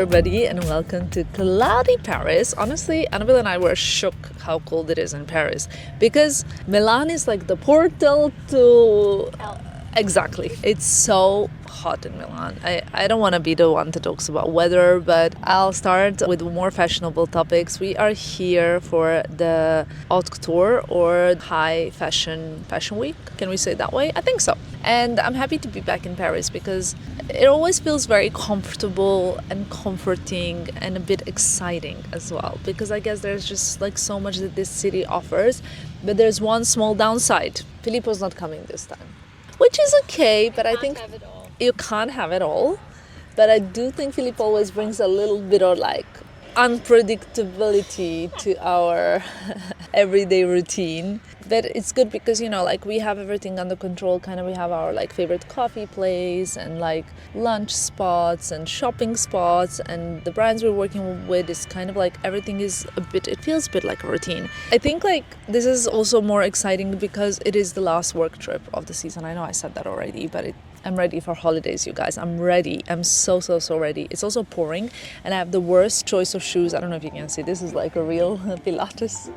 everybody, and welcome to cloudy Paris. Honestly, Annabelle and I were shook how cold it is in Paris because Milan is like the portal to... Exactly. It's so hot in Milan. I don't want to be the one that talks about weather, but I'll start with more fashionable topics. We are here for the Haute Couture or High Fashion Week. Can we say it that way? I think so. And I'm happy to be back in Paris because it always feels very comfortable and comforting and a bit exciting as well, because I guess there's just like so much that this city offers. But there's one small downside. Filippo's not coming this time. Which is okay, but I think you can't have it all. But I do think Filippo always brings a little bit of like unpredictability to our everyday routine. But it's good because, you know, like we have everything under control. Kind of we have our like favorite coffee place and like lunch spots and shopping spots, and the brands we're working with is kind of like everything is it feels a bit like a routine. I think like this is also more exciting because it is the last work trip of the season. I know I said that already, but I'm ready for holidays, you guys. I'm ready. I'm so ready. It's also pouring and I have the worst choice of shoes. I don't know if you can see. This is like a real Pilates.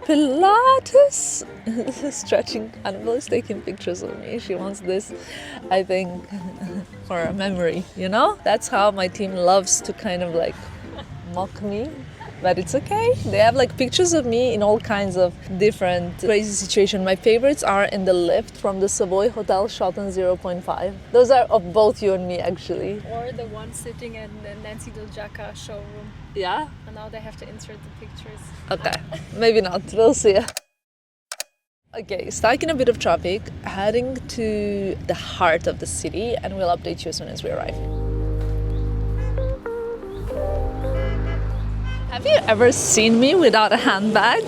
Stretching. Annabelle is taking pictures of me. She wants this, I think, for a memory, you know? That's how my team loves to kind of like mock me. But it's okay. They have like pictures of me in all kinds of different crazy situations. My favorites are in the lift from the Savoy Hotel shot on 0.5. Those are of both you and me, actually. Or the one sitting in the Nancy Doljaka showroom. Yeah? And now they have to insert the pictures. Okay, maybe not. We'll see. Okay, stuck in a bit of traffic, heading to the heart of the city, and we'll update you as soon as we arrive. Have you ever seen me without a handbag?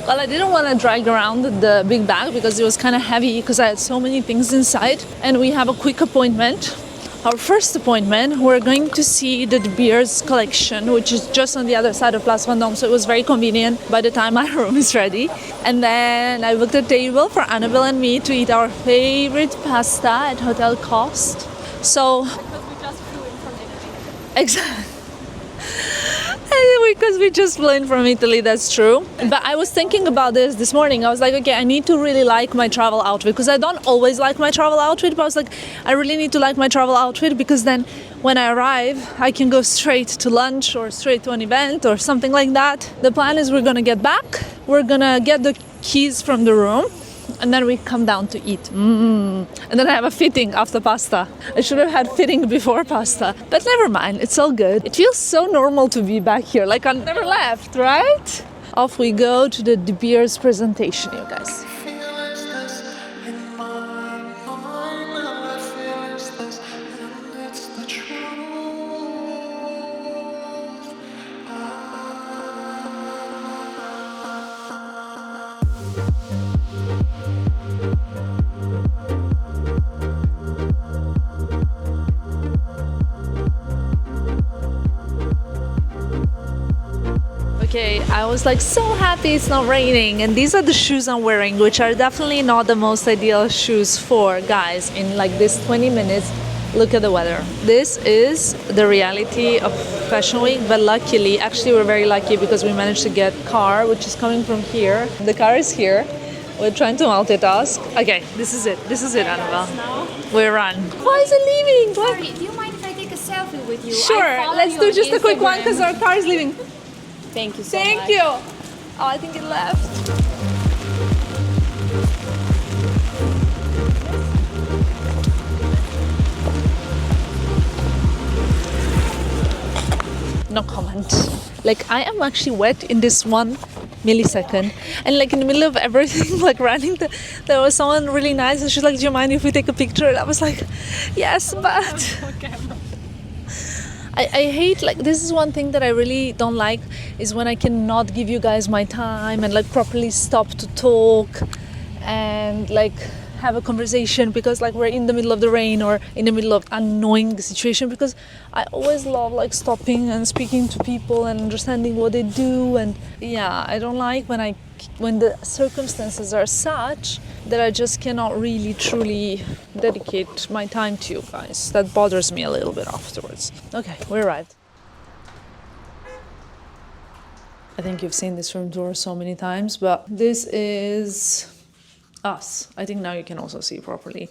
Well, I didn't want to drag around the big bag because it was kind of heavy because I had so many things inside, and we have a quick appointment. Our first appointment, we're going to see the De Beers collection, which is just on the other side of Place Vendôme, so it was very convenient by the time my room is ready. And then I booked a table for Annabelle and me to eat our favorite pasta at Hotel Coste. So... Because we just flew in from Italy. Exactly. Because we just flew in from Italy, that's true. But I was thinking about this morning. I was like, okay, I need to really like my travel outfit, because I don't always like my travel outfit, but I was like, I really need to like my travel outfit because then when I arrive, I can go straight to lunch or straight to an event or something like that. The plan is we're gonna get back, we're gonna get the keys from the room, and then we come down to eat. And then I have a fitting after pasta. I should have had fitting before pasta. But never mind, it's all good. It feels so normal to be back here, like I never left, right? Off we go to the De Beers presentation, you guys. Okay, I was like so happy it's not raining, and these are the shoes I'm wearing, which are definitely not the most ideal shoes for guys in like this 20 minutes. Look at the weather. This is the reality of Fashion Week, but luckily, actually we're very lucky because we managed to get a car, which is coming from here. The car is here. We're trying to multitask. Okay, this is it, Annabelle. We run. Why is it leaving? Sorry, do you mind if I take a selfie with you? Sure, let's do just a quick one because our car is leaving. Thank you so much. Thank you. Oh, I think it left. No comment. Like, I am actually wet in this 1 millisecond, and like in the middle of everything, like running, there was someone really nice, and she's like, "Do you mind if we take a picture?" And I was like, "Yes, but." I hate, like, this is one thing that I really don't like, is when I cannot give you guys my time and like properly stop to talk and like have a conversation because like we're in the middle of the rain or in the middle of annoying situation, because I always love like stopping and speaking to people and understanding what they do. And yeah, I don't like when the circumstances are such that I just cannot really truly dedicate my time to you guys. That bothers me a little bit afterwards. Okay, we arrived. I think you've seen this room tour so many times, but this is us. I think now you can also see properly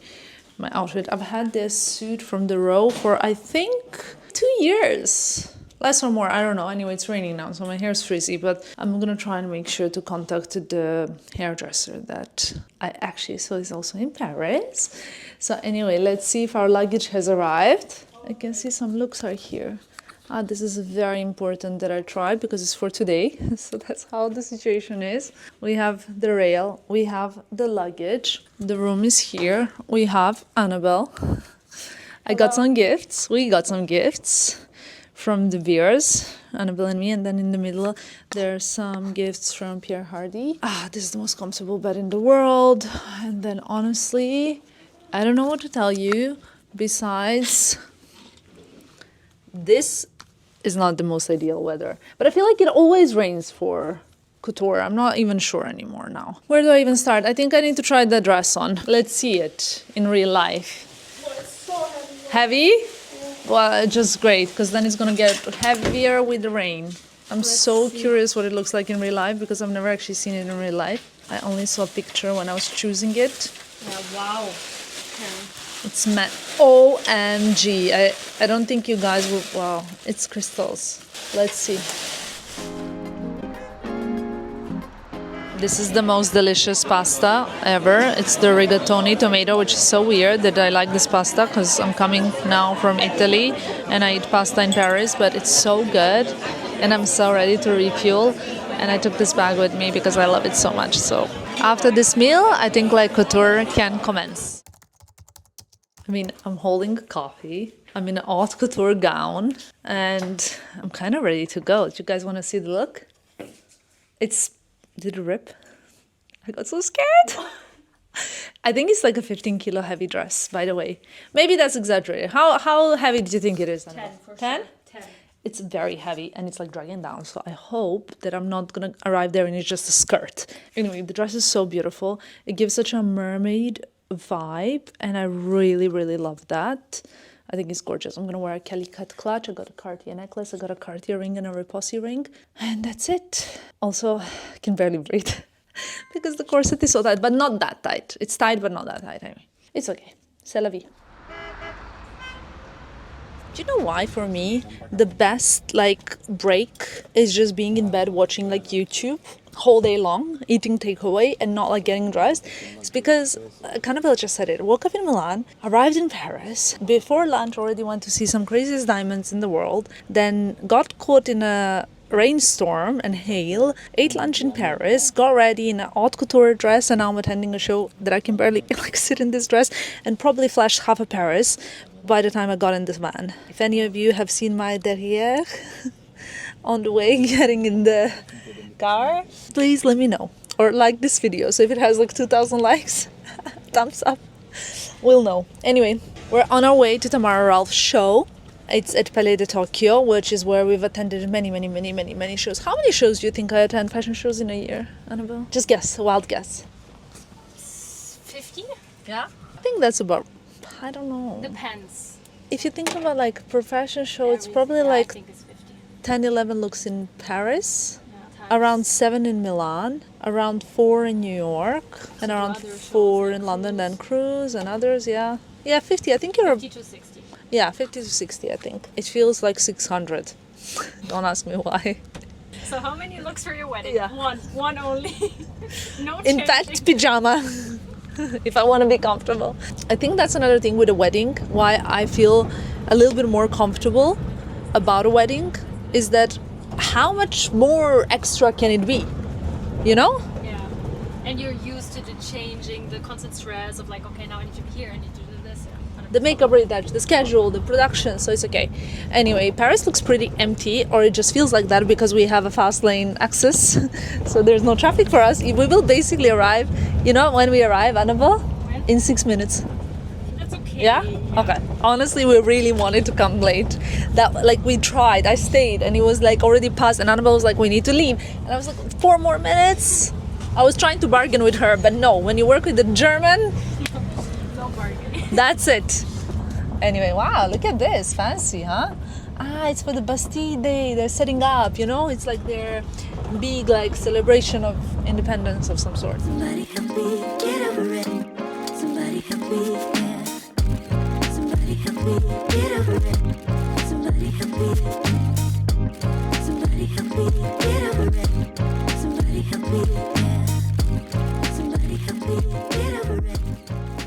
my outfit. I've had this suit from the row for I think 2 years. Less or more, I don't know. Anyway, it's raining now, so my hair is frizzy, but I'm gonna try and make sure to contact the hairdresser that I actually saw is also in Paris. So anyway, let's see if our luggage has arrived. I can see some looks are here. This is very important that I try because it's for today. So that's how the situation is. We have the rail, we have the luggage. The room is here. We have Annabelle. I got some gifts. We got some gifts from the viewers, Annabelle and me, and then in the middle there's some gifts from Pierre Hardy. This is the most comfortable bed in the world. And then honestly, I don't know what to tell you besides this is not the most ideal weather. But I feel like it always rains for couture. I'm not even sure anymore now. Where do I even start? I think I need to try the dress on. Let's see it in real life. Well, it's so heavy. Heavy? Well, just great, because then it's gonna get heavier with the rain. I'm so curious what it looks like in real life because I've never actually seen it in real life. I only saw a picture when I was choosing it. Yeah, wow. Okay. It's matte. OMG. I don't think you guys will. Wow, it's crystals. Let's see. This is the most delicious pasta ever. It's the rigatoni tomato, which is so weird that I like this pasta because I'm coming now from Italy and I eat pasta in Paris, but it's so good and I'm so ready to refuel. And I took this bag with me because I love it so much. So after this meal, I think like couture can commence. I mean, I'm holding coffee. I'm in an haute couture gown and I'm kind of ready to go. Do you guys want to see the look? Did it rip? I got so scared. I think it's like a 15 kilo heavy dress, by the way. Maybe that's exaggerated. How heavy do you think it is? 10 for 10? sure. 10. It's very heavy and it's like dragging down. So I hope that I'm not going to arrive there and it's just a skirt. Anyway, the dress is so beautiful. It gives such a mermaid vibe and I really, really love that. I think it's gorgeous. I'm going to wear a Kelly cut clutch. I got a Cartier necklace. I got a Cartier ring and a Repossi ring. And that's it. Also, I can barely breathe because the corset is so tight, but not that tight. It's tight, but not that tight. Anyway, it's okay. C'est la vie. Do you know why for me the best break is just being in bed watching YouTube whole day long, eating takeaway and not getting dressed? It's because Cannabelle just said it. Woke up in Milan, arrived in Paris, before lunch already went to see some craziest diamonds in the world, then got caught in a rainstorm and hail, ate lunch in Paris, got ready in a haute couture dress, and now I'm attending a show that I can barely sit in this dress, and probably flashed half of Paris by the time I got in this van. If any of you have seen my derrière on the way getting in the car, please let me know or like this video. So if it has 2,000 likes, thumbs up, we'll know. Anyway, we're on our way to Tamara Ralph's show. It's at Palais de Tokyo, which is where we've attended many shows. How many shows do you think I attend fashion shows in a year, Annabelle? Just guess, a wild guess. 50? Yeah? I think that's about, I don't know. Depends. If you think about for fashion show, it's probably I think it's 50. 10, 11 looks in Paris. Yeah, Around 7 in Milan, around 4 in New York, and around 4 in London, then cruise and others, yeah. Yeah, 50, I think you're... 50 to 60. Yeah, 50 to 60, I think. It feels like 600. Don't ask me why. So how many looks for your wedding? Yeah. One only. No In changing. fact, pyjama, if I want to be comfortable. I think that's another thing with a wedding, why I feel a little bit more comfortable about a wedding, is that how much more extra can it be, you know? Yeah. And you're used to the changing, the constant stress of okay, now I need to be here, I need to do this. Yeah. The makeup retouch, the schedule, the production, so it's okay. Anyway, Paris looks pretty empty, or it just feels like that because we have a fast lane access, so there's no traffic for us. We will basically arrive, when we arrive, Annabelle? When? In 6 minutes. That's okay. Yeah? Okay. Honestly, we really wanted to come late. That we tried. I stayed, and it was already past. And Annabelle was like, "We need to leave," and I was like, 4 more minutes. I was trying to bargain with her, but no. When you work with the German, No bargaining. that's it. Anyway, wow! Look at this, fancy, huh? It's for the Bastille Day. They're setting up. It's they're big like celebration of independence of some sort. Somebody help me get over it. Somebody help me, yeah. Somebody help me get over it. Somebody help me. Somebody help me get over it. Somebody help me, yeah. Somebody help me get over it.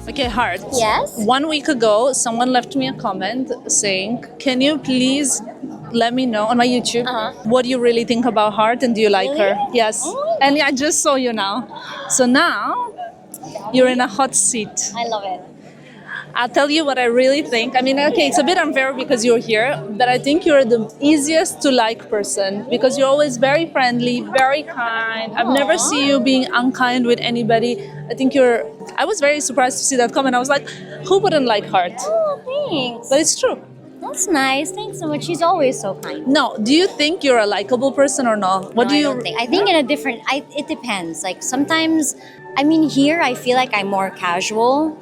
Okay, Heart. Yes? 1 week ago, someone left me a comment saying, "Can you please let me know on my YouTube what you really think about Heart and do you like Really? her?" Yes. Oh. And I just saw you now. So now you're in a hot seat. I love it. I'll tell you what I really think. I mean, okay, it's a bit unfair because you're here, but I think you're the easiest to like person because you're always very friendly, very kind. I've never seen you being unkind with anybody. I was very surprised to see that comment. I was like, who wouldn't like Heart? Oh, thanks. But it's true. That's nice. Thanks so much. She's always so kind. No, do you think you're a likable person or not? What No, do I you don't think. I think in a different. It depends. Like sometimes, I mean, here I feel like I'm more casual,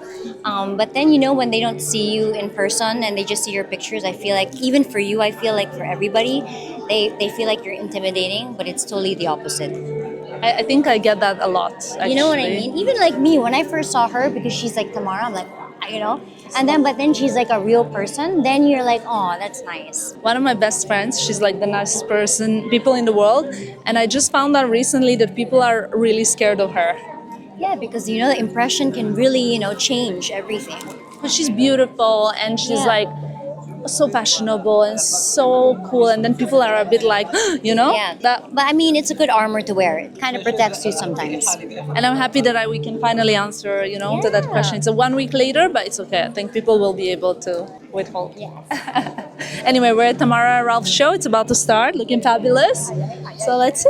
but then when they don't see you in person and they just see your pictures, I feel like even for you, I feel like for everybody, they feel like you're intimidating, but it's totally the opposite. I think I get that a lot. Actually. You know what I mean? Even like me, when I first saw her, because she's like Tamara, I'm like, but then she's like a real person. Then you're like, oh, that's nice. One of my best friends, she's like the nicest people in the world, and I just found out recently that people are really scared of her. Yeah, because the impression can really, change everything. But she's beautiful and she's like so fashionable and so cool, and then people are a bit like, Yeah, but I mean, it's a good armor to wear. It kind of protects you sometimes. And I'm happy that we can finally answer, to that question. It's 1 week later, but it's okay. I think people will be able to withhold. Yes. Anyway, we're at Tamara Ralph show. It's about to start, looking fabulous. So let's see.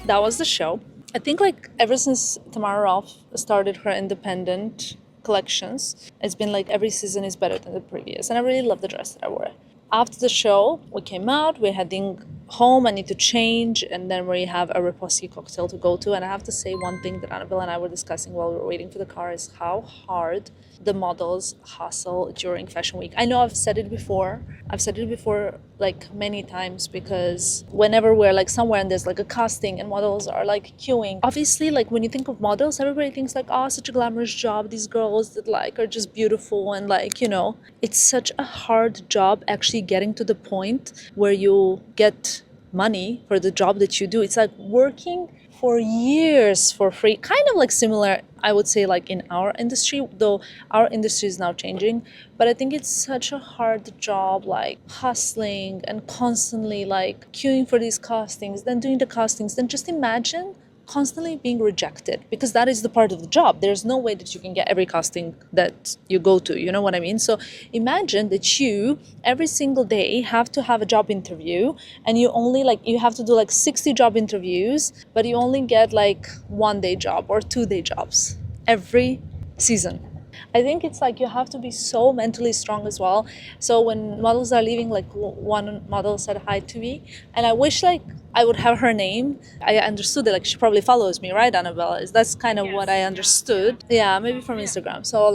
That was the show. I think ever since Tamara Ralph started her independent collections, it's been every season is better than the previous. And I really love the dress that I wore. After the show, we came out, we're heading home, I need to change, and then we have a Repossi cocktail to go to. And I have to say one thing that Annabelle and I were discussing while we were waiting for the car is how hard the models hustle during Fashion Week. I know I've said it before many times, because whenever we're somewhere and there's a casting and models are queuing, obviously when you think of models, everybody thinks oh, such a glamorous job, these girls that are just beautiful, and it's such a hard job actually getting to the point where you get money for the job that you do. It's working for years for free, kind of similar, I would say, in our industry, though our industry is now changing. But I think it's such a hard job, hustling and constantly queuing for these castings, then doing the castings, then just imagine constantly being rejected, because that is the part of the job. There's no way that you can get every casting that you go to, you know what I mean? So imagine that you every single day have to have a job interview, and you only you have to do 60 job interviews, but you only get 1 day job or 2 day jobs every season. I think it's you have to be so mentally strong as well. So when models are leaving, one model said hi to me, and I wish I would have her name. I understood that she probably follows me, right, Annabelle? That's kind of what I understood. Yeah, maybe from Instagram. So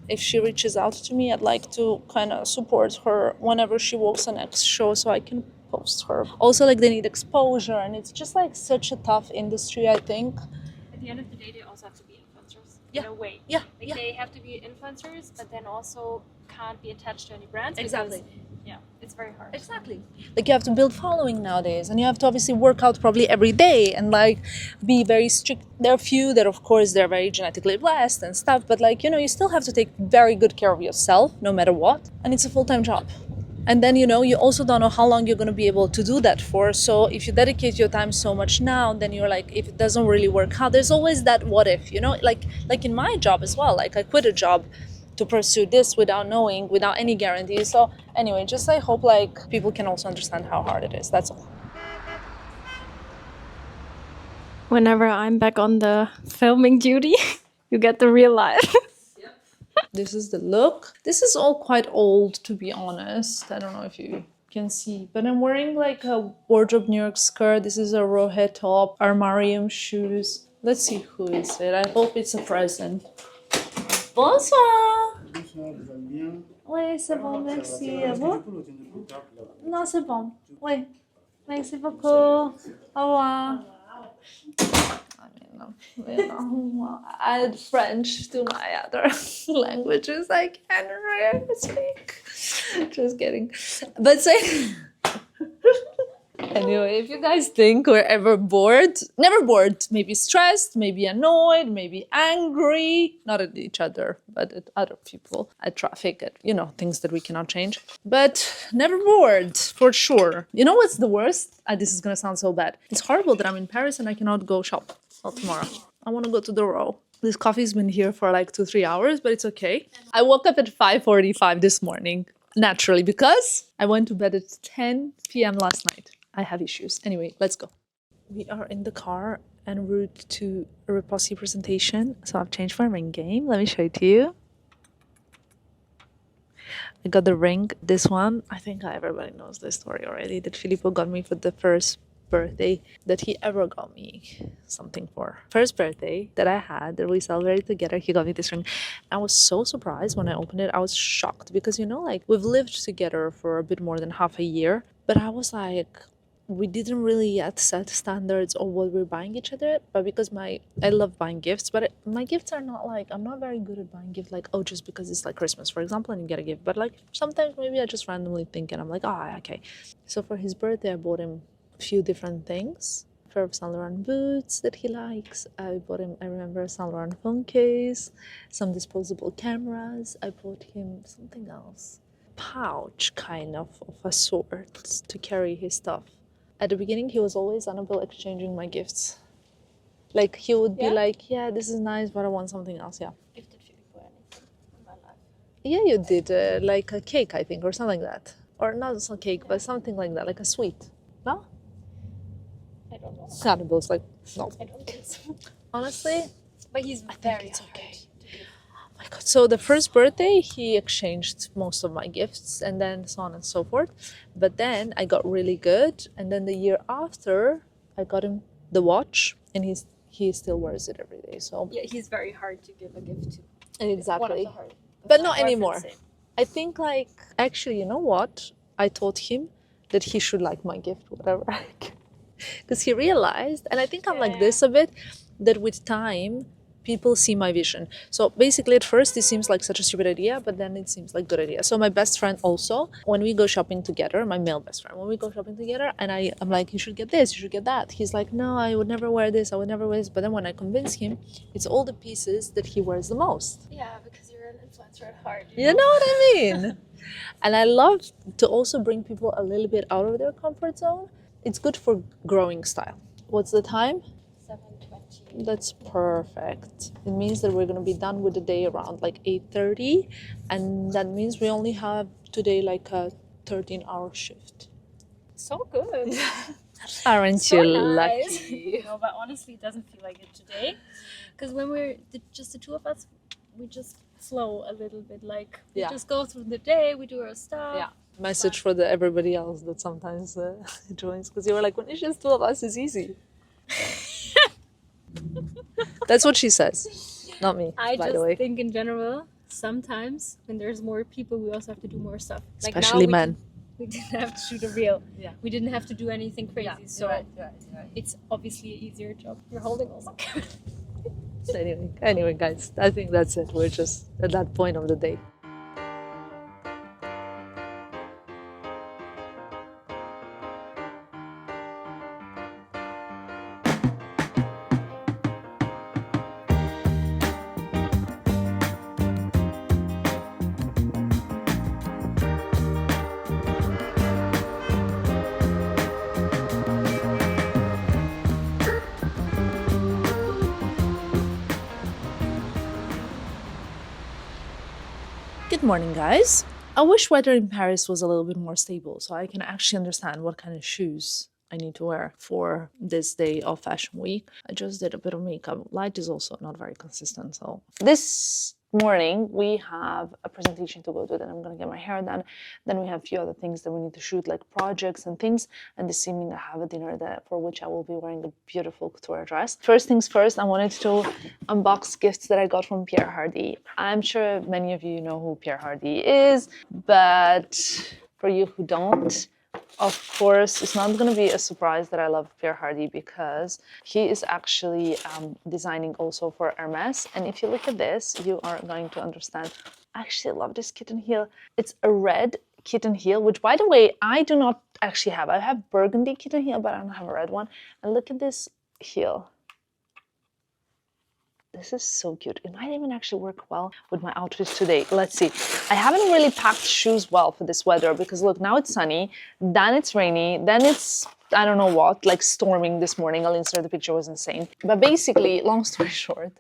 if she reaches out to me, I'd like to kind of support her whenever she walks the next show, so I can post her. Also they need exposure, and it's just such a tough industry, I think. At the end of the day, they also have to be influencers. Yeah. In a way. Yeah. They have to be influencers, but then also can't be attached to any brands. Exactly. Because, It's very hard. Exactly. Like you have to build following nowadays, and you have to obviously work out probably every day and like be very strict. There are a few that, of course, they're very genetically blessed and stuff, but like, you know, you still have to take very good care of yourself no matter what. And it's a full-time job. And then, you know, you also don't know how long you're going to be able to do that for. So if you dedicate your time so much now, then you're like, if it doesn't really work out, there's always that what if, you know, like in my job as well. Like I quit a job to pursue this without knowing, without any guarantees. So anyway, just I hope like people can also understand how hard it is. That's all. Whenever I'm back on the filming duty, you get the real life. This is the look. This is all quite old, to be honest. I don't know if you can see, but I'm wearing like a wardrobe New York skirt. This is a rowhead top, armarium shoes. Let's see who is it. I hope it's a present. Bonsoir. Bonsoir, vous allez bien? Oui, c'est bon, merci. Et vous? Non, c'est bon. Oui. Merci beaucoup. Au revoir. You know, add French to my other languages I can really speak. Just kidding. But say anyway, if you guys think we're ever bored, never bored, maybe stressed, maybe annoyed, maybe angry, not at each other, but at other people, at traffic, at, you know, things that we cannot change. But never bored, for sure. You know what's the worst? This is gonna sound so bad. It's horrible that I'm in Paris and I cannot go shop tomorrow. I want to go to the row. This coffee's been here for like 2-3 hours, but it's okay. I woke up at 5:45 this morning, naturally, because I went to bed at 10 p.m. last night. I have issues. Anyway, let's go. We are in the car en route to a Repossi presentation. So I've changed my ring game. Let me show it to you. I got the ring, this one. I think everybody knows this story already, that Filippo got me for the first birthday that he ever got me something for. First birthday that I had, that we celebrated together, he got me this ring. I was so surprised when I opened it. I was shocked because, you know, like we've lived together for a bit more than half a year, but I was like, we didn't really yet set standards of what we're buying each other. But because I love buying gifts, but my gifts are not like, I'm not very good at buying gifts like, oh, just because it's like Christmas, for example, and you get a gift. But like sometimes maybe I just randomly think and I'm like, oh, okay. So for his birthday, I bought him few different things. A pair of Saint Laurent boots that he likes. I bought him, I remember, a Saint Laurent phone case, some disposable cameras. I bought him something else. Pouch, kind of a sort, to carry his stuff. At the beginning, he was always Annabelle exchanging my gifts. Like, he would be like, yeah, this is nice, but I want something else, yeah. Gifted Filippo anything in my life. Yeah, you did, like a cake, I think, or something like that. Or not a cake, but something like that, like a sweet. No? I don't know. Annabelle's like, no. I don't think so. Honestly, But he's I think very it's hard okay. to give. Oh my God. So the first birthday, he exchanged most of my gifts and then so on and so forth. But then I got really good. And then the year after, I got him the watch and he still wears it every day. So Yeah, he's very hard to give a gift to. exactly. One of the hard. But not My boyfriend's anymore. same. I think like, actually, you know what? I taught him that he should like my gift, whatever. Because he realized, and I think I'm like this a bit, that with time, people see my vision. So basically at first it seems like such a stupid idea, but then it seems like a good idea. So my best friend also, when we go shopping together, my male best friend, when we go shopping together and I'm like, you should get this, you should get that. He's like, no, I would never wear this, I would never wear this. But then when I convince him, it's all the pieces that he wears the most. Yeah, because you're an influencer at heart. You know what I mean? And I love to also bring people a little bit out of their comfort zone. It's good for growing style. What's the time? 7:20. That's perfect. It means that we're going to be done with the day around like 8:30. And that means we only have today like a 13-hour shift. So good. Aren't So you nice. lucky? No, but honestly, it doesn't feel like it today. Because when we're just the two of us, we just flow a little bit. Like, we Yeah. just go through the day, we do our stuff. Yeah. Message for everybody else that sometimes joins. Because you were like, when it's just two of us, it's easy. That's what she says. Not me, I by just the way. think in general, sometimes when there's more people, we also have to do more stuff. Like now Especially men. We didn't have to shoot a reel. Yeah. We didn't have to do anything crazy. So right. it's obviously an easier job. You're holding also. Anyway, guys, I think that's it. We're just at that point of the day. morning, guys. I wish weather in Paris was a little bit more stable so I can actually understand what kind of shoes I need to wear for this day of Fashion Week. I just did a bit of makeup. Light is also not very consistent, so this morning we have a presentation to go to, then I'm gonna get my hair done, then we have a few other things that we need to shoot, like projects and things, and this evening I have a dinner for which I will be wearing a beautiful couture dress. First things first, I wanted to unbox gifts that I got from Pierre Hardy. I'm sure many of you know who Pierre Hardy is, but for you who don't, of course, it's not going to be a surprise that I love Pierre Hardy because he is actually designing also for Hermès. And if you look at this, you are going to understand. I actually love this kitten heel. It's a red kitten heel, which, by the way, I do not actually have. I have burgundy kitten heel, but I don't have a red one. And look at this heel. This is so cute. It might even actually work well with my outfits today. Let's see. I haven't really packed shoes well for this weather because look, now it's sunny, then it's rainy, then it's, I don't know what, like storming this morning. I'll insert the picture, it was insane. But basically, long story short,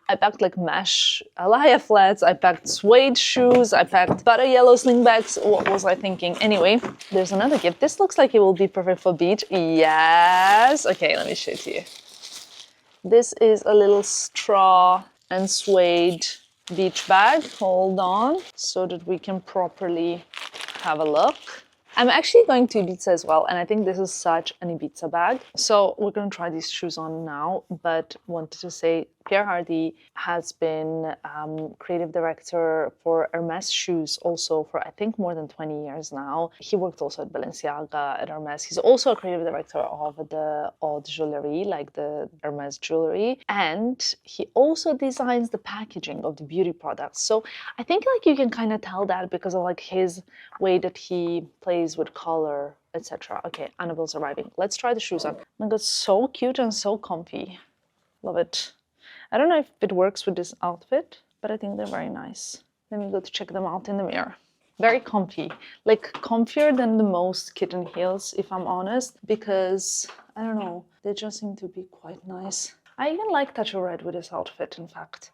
I packed like mesh Alaya flats, I packed suede shoes, I packed butter yellow slingbacks. What was I thinking? Anyway, there's another gift. This looks like it will be perfect for beach. Yes. Okay, let me show it to you. This is a little straw and suede beach bag. Hold on, so that we can properly have a look. I'm actually going to Ibiza as well, and I think this is such an Ibiza bag. So we're going to try these shoes on now, but wanted to say Pierre Hardy has been creative director for Hermès shoes also for I think more than 20 years now. He worked also at Balenciaga, at Hermès. He's also a creative director of the haute jewelry, like the Hermès jewelry. And he also designs the packaging of the beauty products. So I think like you can kind of tell that because of like his way that he plays with color, etc. Okay, Annabelle's arriving. Let's try the shoes on. Oh my god, so cute and so comfy. Love it. I don't know if it works with this outfit, but I think they're very nice. Let me go to check them out in the mirror. Very comfy, like comfier than the most kitten heels, if I'm honest, because I don't know, they just seem to be quite nice. I even like touch of red with this outfit, in fact.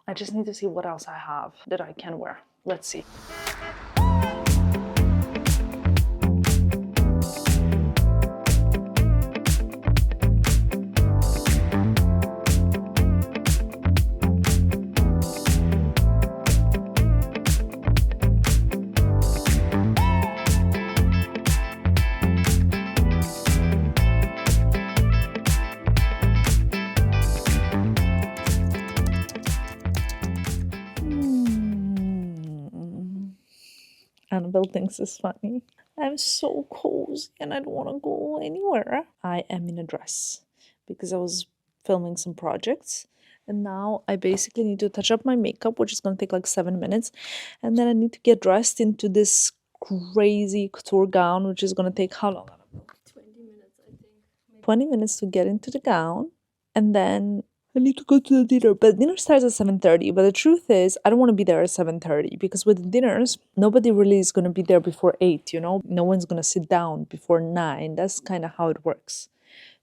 I just need to see what else I have that I can wear. Let's see. Annabelle thinks it's funny. I'm so cozy and I don't want to go anywhere. I am in a dress because I was filming some projects and now I basically need to touch up my makeup, which is going to take like 7 minutes, and then I need to get dressed into this crazy couture gown, which is going to take how long? 20 minutes, I think. 20 minutes to get into the gown, and then I need to go to the dinner, but dinner starts at 7:30. But the truth is, I don't want to be there at 7:30 because with the dinners, nobody really is going to be there before 8, you know? No one's going to sit down before 9. That's kind of how it works.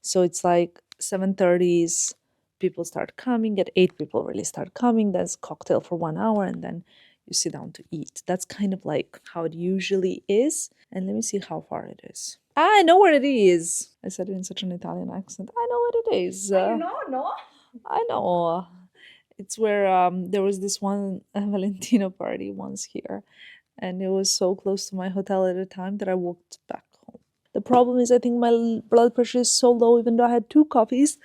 So it's like 7:30s, people start coming, at 8 people really start coming, there's cocktail for 1 hour, and then you sit down to eat. That's kind of like how it usually is. And let me see how far it is. I know where it is. I said it in such an Italian accent. I know where it is. No. I know. It's where there was this one Valentino party once here, and it was so close to my hotel at the time that I walked back home. The problem is I think my blood pressure is so low even though I had 2 coffees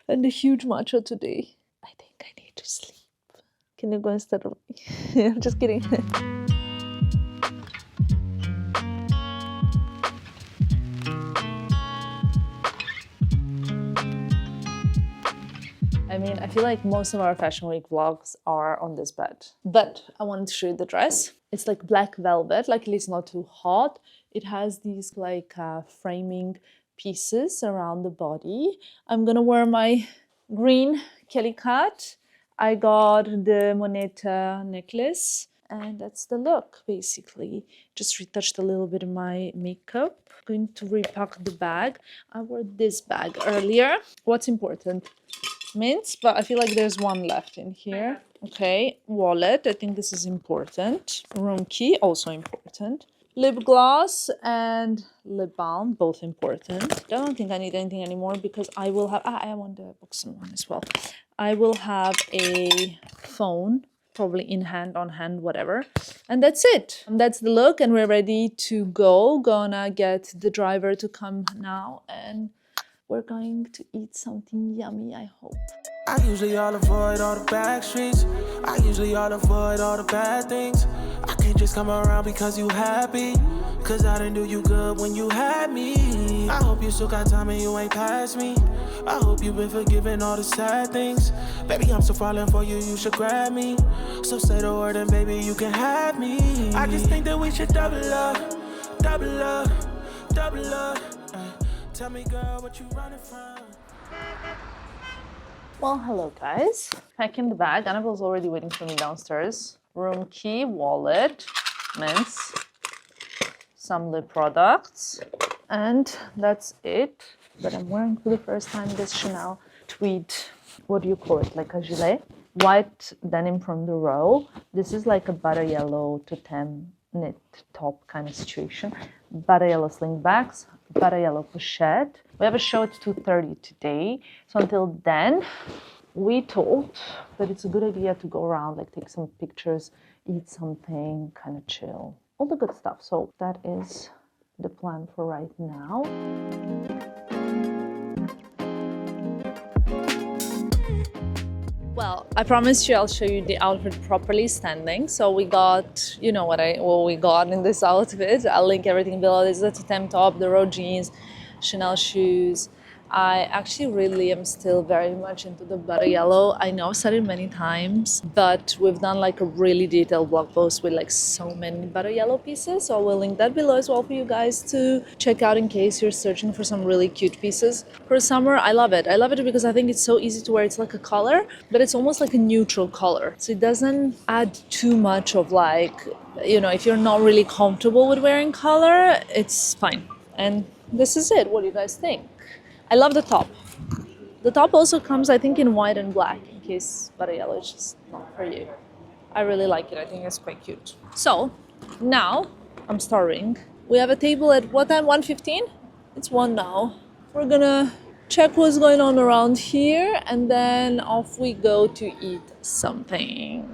and a huge matcha today. I think I need to sleep. Can you go instead of me? I'm just kidding. I mean, I feel like most of our Fashion Week vlogs are on this bed. But I wanted to show you the dress. It's like black velvet, like it's not too hot. It has these like framing pieces around the body. I'm gonna wear my green Kelly cat. I got the Moneta necklace. And that's the look, basically. Just retouched a little bit of my makeup. Going to repack the bag. I wore this bag earlier. What's important? mints, but I feel like there's one left in here. Okay, wallet, I think this is important. Room key, also important. Lip gloss and lip balm, both important. I don't think I need anything anymore because I will have, I want the boxing one as well. I will have a phone, probably in hand, on hand, whatever. And that's it. And that's the look and we're ready to go. Gonna get the driver to come now and we're going to eat something yummy, I hope. I usually all avoid all the back streets. I usually all avoid all the bad things. I can't just come around because you happy. Cause I didn't do you good when you had me. I hope you still got time and you ain't past me. I hope you've been forgiving all the sad things. Baby, I'm so falling for you, you should grab me. So say the word and baby, you can have me. I just think that we should double up, double up, double up. Tell me, girl, what you running from? Well, hello guys. Packing the bag. Annabelle's already waiting for me downstairs. Room key, wallet, mints, some lip products, and that's it. But I'm wearing for the first time this Chanel tweed, what do you call it, like a gilet? White denim from the row. This is like a butter yellow to tan knit top kind of situation. Butter yellow slingbacks, butter yellow pochette. We have a show at 2:30 today. So until then, we thought that it's a good idea to go around, like take some pictures, eat something, kind of chill, all the good stuff. So that is the plan for right now. Well, I promised you I'll show you the outfit properly standing. So we got, you know what we got in this outfit. I'll link everything below. This is a tank top, the row jeans, Chanel shoes. I actually really am still very much into the butter yellow. I know I've said it many times, but we've done like a really detailed blog post with like so many butter yellow pieces. So I will link that below as well for you guys to check out in case you're searching for some really cute pieces. For summer, I love it. I love it because I think it's so easy to wear. It's like a color, but it's almost like a neutral color. So it doesn't add too much of like, you know, if you're not really comfortable with wearing color, it's fine. And this is it. What do you guys think? I love the top. The top also comes, I think, in white and black, in case butter yellow is just not for you. I really like it. I think it's quite cute. So now I'm starving. We have a table at what time? 1:15? It's 1 now. We're gonna check what's going on around here and then off we go to eat something.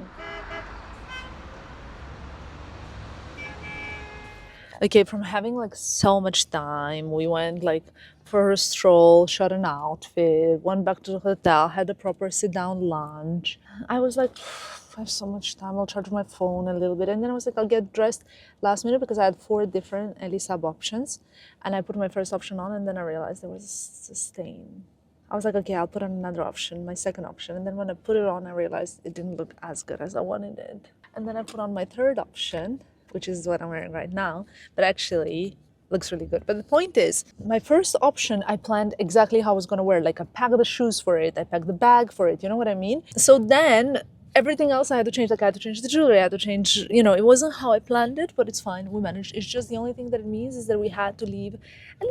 Okay, from having like so much time, we went like for a stroll, shot an outfit, went back to the hotel, had a proper sit-down lunch. I was like, I have so much time, I'll charge my phone a little bit. And then I was like, I'll get dressed last minute because I had 4 different Elie Saab options. And I put my first option on and then I realized there was a stain. I was like, okay, I'll put on another option, my second option. And then when I put it on, I realized it didn't look as good as I wanted it. And then I put on my third option, which is what I'm wearing right now, but actually looks really good. But the point is, my first option, I planned exactly how I was going to wear. Like I packed the shoes for it, I packed the bag for it, you know what I mean? So then everything else I had to change, like I had to change the jewelry, I had to change, you know, it wasn't how I planned it, but it's fine, we managed. It's just the only thing that it means is that we had to leave a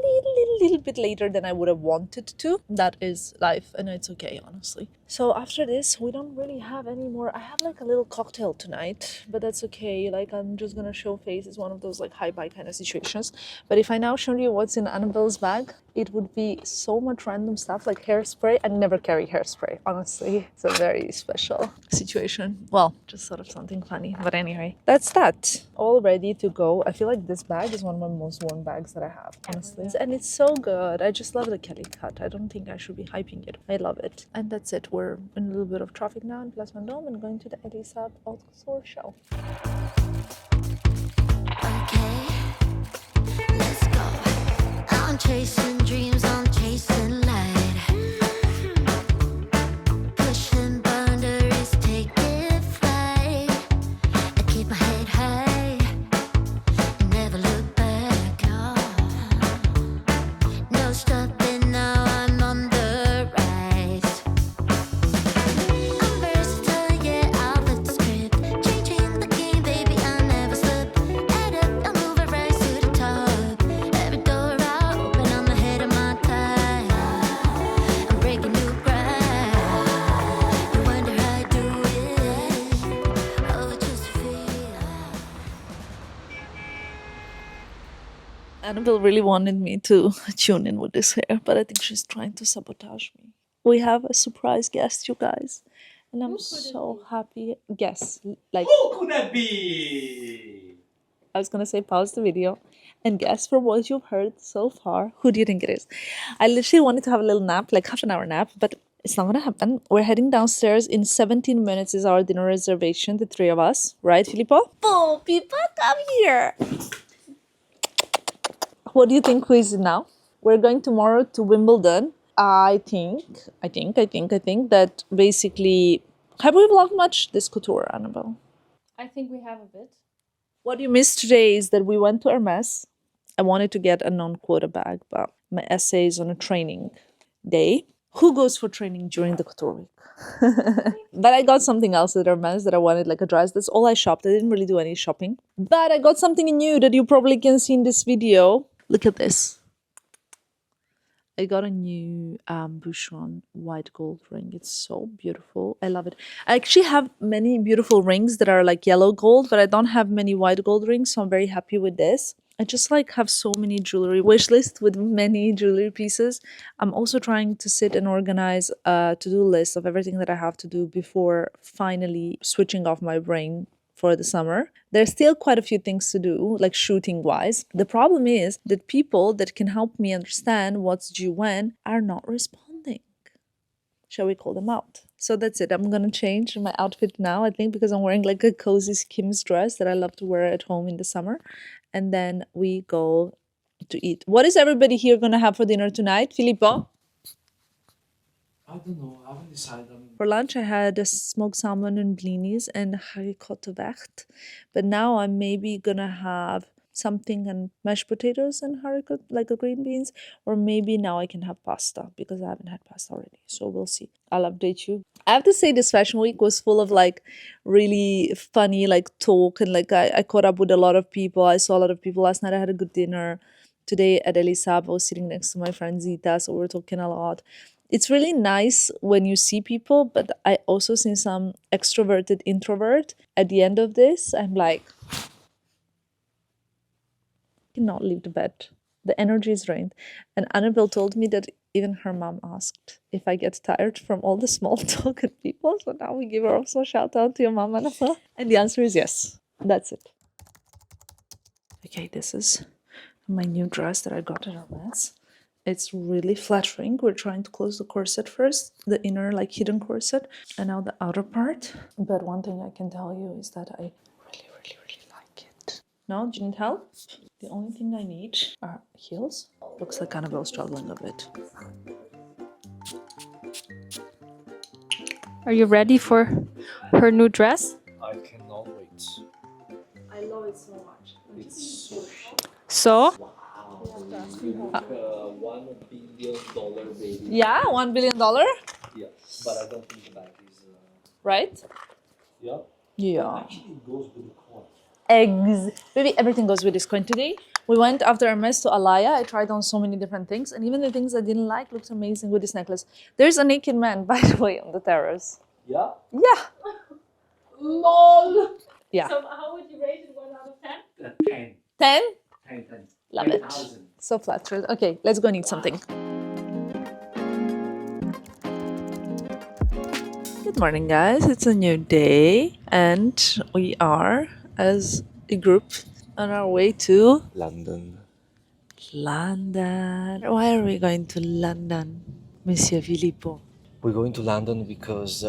little bit later than I would have wanted to. That is life and it's okay, honestly. So after this, we don't really have any more. I have like a little cocktail tonight, but that's okay. Like I'm just gonna show face. It's one of those like hi-bye kind of situations. But if I now show you what's in Annabelle's bag, it would be so much random stuff like hairspray. I never carry hairspray, honestly. It's a very special situation. Well, just sort of something funny. But anyway, that's that. All ready to go. I feel like this bag is one of my most worn bags that I have, honestly. And it's so good. I just love the Kelly cut. I don't think I should be hyping it. I love it. And that's it. We're in a little bit of traffic now in Place Vendôme and going to the Elie Saab Haute Couture show. Okay, let's go. I'm chasing dreams, I'm chasing light. Pushing boundaries, taking flight. I keep my head high and never look back. No stopping now, I'm on the rise. I'm versatile, yeah, I'll flip the script. Changing the game, baby, I'll never Annabelle really wanted me to tune in with this hair, but I think she's trying to sabotage me. We have a surprise guest, you guys, and I'm so happy. Guess, like, Who could that be? I was gonna say pause the video and guess from what you've heard so far. Who do you think it is? I literally wanted to have a little nap, like half an hour nap, but it's not gonna happen. We're heading downstairs in 17 minutes is our dinner reservation, the three of us, right, Filippo? Oh, people, come here. What do you think? Who is it now? We're going tomorrow to Wimbledon. I think that basically, have we vlogged much this couture, Annabelle? I think we have a bit. What you missed today is that we went to Hermès. I wanted to get a non-quota bag, but my essay is on a training day. Who goes for training during the couture week? But I got something else at Hermès that I wanted, like a dress. That's all I shopped. I didn't really do any shopping. But I got something new that you probably can see in this video. Look at this. I got a new Bouchon white gold ring. It's so beautiful. I love it. I actually have many beautiful rings that are like yellow gold, but I don't have many white gold rings, so I'm very happy with this. I just like have so many jewelry wish list with many jewelry pieces. I'm also trying to sit and organize a to-do list of everything that I have to do before finally switching off my brain for the summer. There's still quite a few things to do, like shooting wise. The problem is that people that can help me understand what's due when are not responding. Shall we call them out? So that's it. I'm gonna change my outfit now, I think, because I'm wearing like a cozy Skims dress that I love to wear at home in the summer. And then we go to eat. What is everybody here gonna have for dinner tonight? Filippo? I don't know. I haven't decided. For lunch, I had a smoked salmon and blinis and haricot vert. But now I'm maybe gonna have something and mashed potatoes and haricot, like a green beans. Or maybe now I can have pasta because I haven't had pasta already. So we'll see. I'll update you. I have to say this fashion week was full of like really funny like talk. And like I caught up with a lot of people. I saw a lot of people last night. I had a good dinner. Today at Elie Saab, I was sitting next to my friend Zita. So we were talking a lot. It's really nice when you see people, but I also see some extroverted introvert. At the end of this, I'm like, I cannot leave the bed. The energy is drained. And Annabelle told me that even her mom asked if I get tired from all the small talk and people. So now we give her also a shout out to your mom, Annabelle. And the answer is yes. That's it. Okay, this is my new dress that I got at Hermès. It's really flattering. We're trying to close the corset first, the inner like hidden corset, and now the outer part. But one thing I can tell you is that I really like it. No, didn't help. The only thing I need are heels. Looks like Annabelle's struggling a bit. Are you ready for her new dress? I cannot wait. I love it so much. It's so chic. So, Like $1 billion baby. Yeah, $1 billion, Yeah, but I don't think the bag is. right? Yeah. Yeah. Actually, it goes with the coin. Maybe everything goes with this coin. Today, we went after Hermès to Alaya. I tried on so many different things, and even the things I didn't like looked amazing with this necklace. There's a naked man, by the way, on the terrace. Yeah. Yeah. lol. Yeah. So how would you rate it 1 out of 10? 10. 10? 10. Love it. 10,000. So flattered. Okay, let's go and eat something. Good morning, guys. It's a new day, and we are, as a group, on our way to London. London. Why are we going to London, Monsieur Filippo? We're going to London because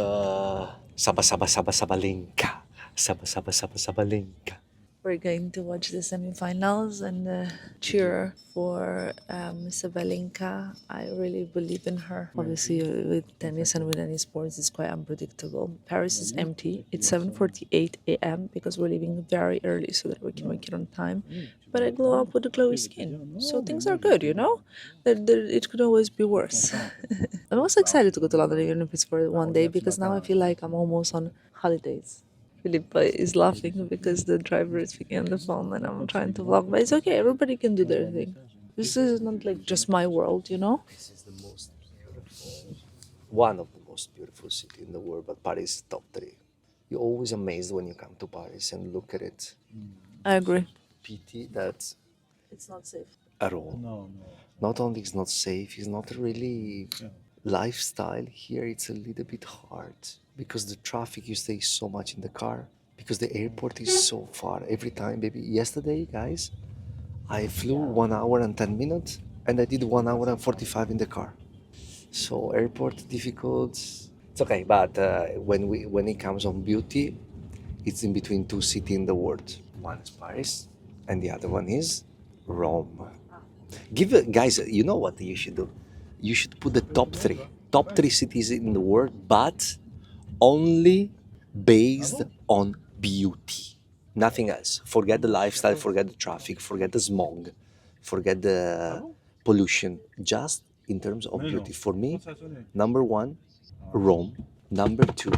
Sabalenka. Sabalenka. We're going to watch the semifinals and cheer for Sabalenka. I really believe in her. Obviously, with tennis and with any sports, it's quite unpredictable. Paris is empty. It's 7:48 a.m. because we're leaving very early so that we can make it on time. But I glow up with a glowy skin, so things are good, you know? It could always be worse. I'm also excited to go to London, even if it's for one day, because now I feel like I'm almost on holidays. Philippa is laughing because the driver is speaking on the phone and I'm trying to vlog, but it's okay, everybody can do their thing. This is not like just my world, you know? This is the most beautiful, one of the most beautiful city in the world, but Paris is top 3. You're always amazed when you come to Paris and look at it. I agree. Pity that It's not safe. at all. No. Not only it's not safe, it's not really lifestyle here. It's a little bit hard because the traffic, you stay so much in the car because the airport is so far every time. Baby, yesterday, guys, I flew 1 hour and 10 minutes and I did 1 hour and 45 in the car. So airport difficult. It's okay, but when it comes on beauty, it's in between two cities in the world. One is Paris and the other one is Rome. Guys, you know what you should do? You should put the top three cities in the world, but only based on beauty. Nothing else. Forget the lifestyle, forget the traffic, forget the smog, forget the pollution. Just in terms of beauty. For me, number 1, Rome. Number 2,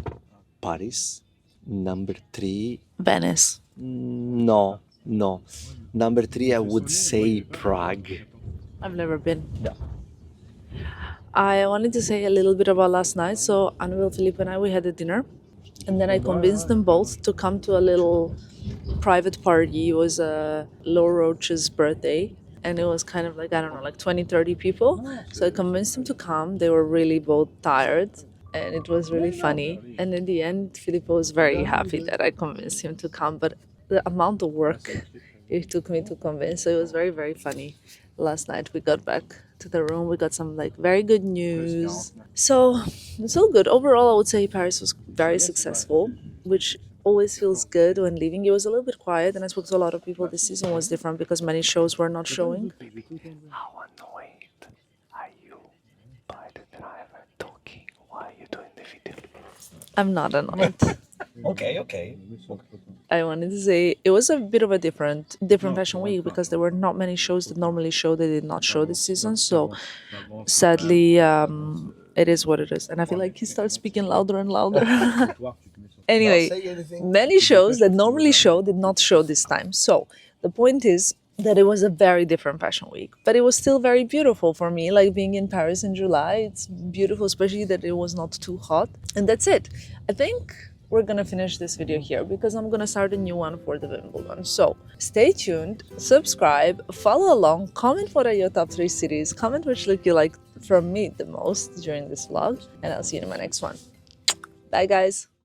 Paris. Number 3, Venice. no. Number 3, I would say Prague. I've never been. I wanted to say a little bit about last night. So Annabelle, Philippe and I, we had a dinner. And then I convinced them both to come to a little private party. It was Laura Roach's birthday. And it was kind of like, I don't know, like 20, 30 people. So I convinced them to come. They were really both tired. And it was really funny. And in the end, Filippo was very happy that I convinced him to come. But the amount of work it took me to convince, so it was very, very funny. Last night we got back to the room. We got some like very good news. So it's all good. Overall, I would say Paris was very successful, which always feels good when leaving. It was a little bit quiet, and I spoke to a lot of people. This season was different because many shows were not showing. How annoyed are you by the driver talking while you're doing the video? I'm not annoyed. Okay. I wanted to say it was a bit of a different fashion week because there were not many shows that normally show. They did not show this season, so sadly, it is what it is. And I feel like he starts speaking louder and louder. Anyway, many shows that normally show did not show this time. So the point is that it was a very different fashion week, but it was still very beautiful for me. Like being in Paris in July, it's beautiful, especially that it was not too hot. And that's it. I think we're gonna finish this video here because I'm gonna start a new one for the Wimbledon. So stay tuned, subscribe, follow along, comment what are your top 3 cities, comment which look you like from me the most during this vlog, and I'll see you in my next one. Bye guys.